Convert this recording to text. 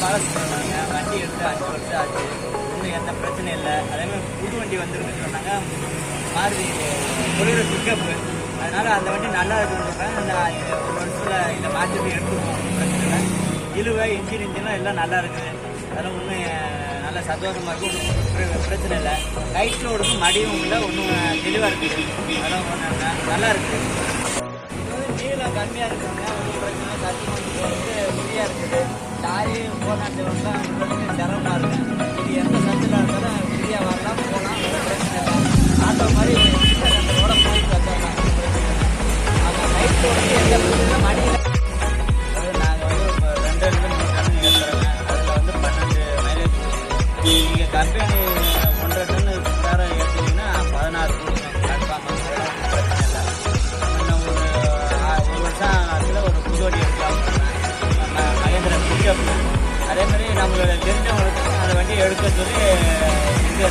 பழசு சொன்னாங்க. வண்டி எடுத்து 5 வருஷம் ஆச்சு, இன்னும் எந்த பிரச்சனையும் இல்லை. அதேமாதிரி புது வண்டி வந்துருக்குன்னு சொன்னாங்க, மாருதி பொலிரோ பிக்கப்பு. அதனால் அந்த வண்டி நல்லா இருக்குன்னு சொல்கிறாங்க. அந்த 1 வருஷத்தில் இதை மாற்றி எடுத்துருவோம், பிரச்சனை இல்லை. இழுவை இன்ஜின்லாம் எல்லாம் நல்லா இருக்குது. அதெல்லாம் ஒன்றும் நல்ல சந்தோஷமாக இருக்கும், ஒன்றும் பிரச்சனை இல்லை. லைட் லோடுக்கும் மடியும் இல்லை, ஒன்றும் தெளிவாக இருக்குது. அதெல்லாம் ஒன்றும் நல்லா இருக்குது. நீளம் கம்மியாக இருக்குங்க, ஒன்றும் பிரச்சனை. கஸ்டமர் போகிறது ஃப்ரீயாக இருக்குது. லாரி போனாட்டு வந்தால் உங்களுக்கு சிரமமாக இருக்குது. இது எந்த சத்தில் இருந்தாலும் ஃப்ரீயாக வரலாம், போகலாம், ஒன்றும் பிரச்சனை இல்லை. ஆட்டோ மாதிரி கூட போயிட்டு வச்சிடலாம், பிரச்சனை இல்லை. அந்த லைட் லோடுக்கு எந்த பிரச்சனை மடியில் நாங்கள் வந்து இப்போ 2 3 டன் ஏற்றுறோங்க. அதில் வந்து 12 மைலேஜ். நீங்கள் கம்பெனி 1.5 டன் தரம் ஏற்றிங்கன்னா 16 கொடுங்க, கன்ஃபார்மாக பிரச்சனை இல்லை. இன்னும் ஒரு வருஷம் ஒரு புது வண்டி எடுக்கலாம், மகேந்திரன் பிக்கப். அதே மாதிரி நம்மளோட தெரிஞ்சவங்களுக்கு அந்த வண்டியை எடுக்க சொல்லி இது